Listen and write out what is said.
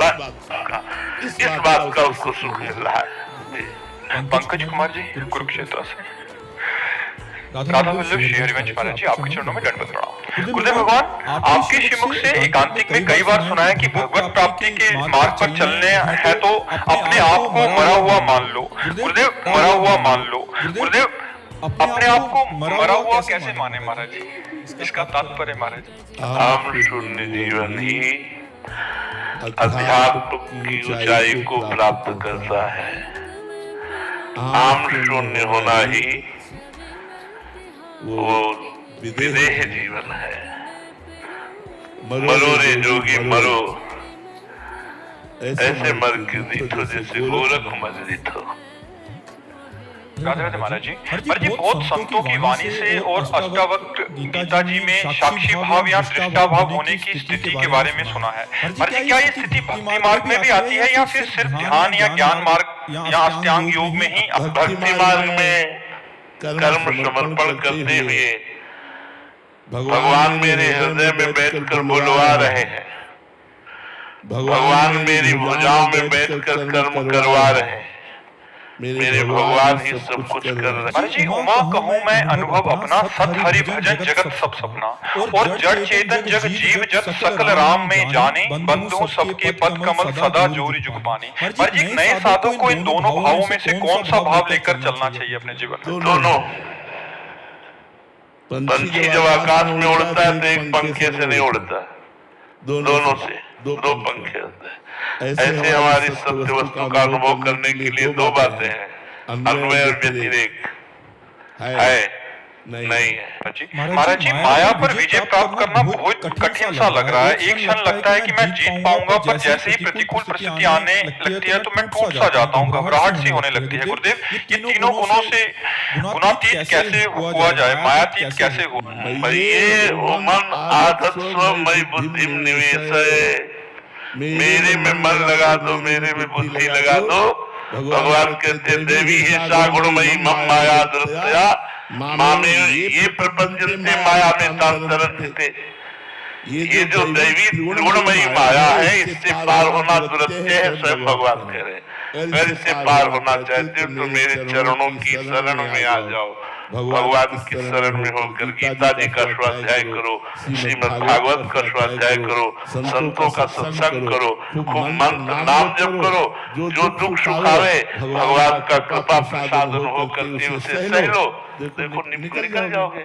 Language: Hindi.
इस बात का उसको सुख मिल रहा है। पंकज कुमार जी, कुरुक्षेत्र से। राधा वल्लभ श्री हरिवंश महाराज जी, आपके चरणों में दंडवत प्रणाम। गुरुदेव भगवान, आपके श्रीमुख से एकांतिक में कई बार सुना है कि भगवत प्राप्ति के मार्ग पर चलने है तो अपने आप को मरा हुआ मान लो। गुरुदेव, मरा हुआ मान लो। गुरुदेव, अपने आप को मरा हुआ कैसे माने महाराज जी? इसका तात्पर्य महाराज जी। हम शून्य जीवन ही अध्यात्म की ऊंचाई को प्राप्त करता है। हम शून्य होना ही वो विदेह जीवन है। मरो रे जोगी मरो, ऐसे मर के दिखो जैसे गोरख मर दिखो। राधे राधे महाराज जी। महाराज जी, बहुत संतों की वाणी से और अष्टावक्र गीता जी में साक्षी भाव या दृष्टा भाव होने की स्थिति के बारे में सुना है। महाराज जी, क्या ये स्थिति भक्ति मार्ग में भी आती है या फिर सिर्फ ध्यान या ज्ञान मार्ग या अष्टांग योग में ही? भक्ति मार्ग में कर्म समर्पण करते हुए भगवान मेरे हृदय में बैठकर बुलवा रहे हैं। भगवान मेरी भुजाओं में बैठकर कर्म करवा रहे हैं। मेरे भगवान ही सब कुछ कर रहे हैं। महाराज जी, उमा कहूँ मैं अनुभव अपना, सत हरि भजन जगत सब सपना। और जड़ चेतन जग जीव जत सकल राम में जाने, बंधु सबके पद कमल सदा जोरी जुग पाने। महाराज जी, नए साधु को इन दोनों भावों में से कौन सा भाव लेकर चलना चाहिए अपने जीवन में? दोनों। पंछी जब आकाश में उड़ता है तो एक पंखे से नहीं उड़ता, दोनों से दो पंखे होते हैं। ऐसे हमारी सत्य वस्तु का अनुभव करने के लिए दो बातें हैं, अन्वय और व्यतिरेक है नहीं है। महाराज जी, माया पर विजय प्राप्त करना बहुत कठिन सा लग रहा है। एक क्षण लगता है कि मैं जीत पाऊंगा, पर जैसे ही प्रतिकूल परिस्थिति आने लगती है तो मैं टूट सा जाता हूँ, घबराहट सी होने लगती है। गुरुदेव, ये तीनों गुणों से गुणातीत कैसे हुआ जाए, मायातीत कैसे हुआ? ये मन आदत स्व मई बुद्धि निवेश, मेरे में मन लगा दो, मेरे में बुद्धि लगा दो। भगवान कहते देवी ही सा गुणमयी मम माया दृष्टया मामे ये प्रपंच माया में तांतरन थे। ये जो दैवी गुणमयी माया है, इससे पार होना दुर्लभ है, स्वयं भगवान कह रहे हैं। अगर इससे पार होना चाहते हो तो मेरे चरणों की शरण में आ जाओ। भगवान की शरण में होकर गीता जी का स्वाध्याय करो, श्रीमद् भागवत का स्वाध्याय करो, संतों का सत्संग करो, खूब मंत्र नाम जप करो। जो दुख सुखावे भगवान का कृपा प्रसादन होकर उसे सह लो, देखो निकल जाओगे।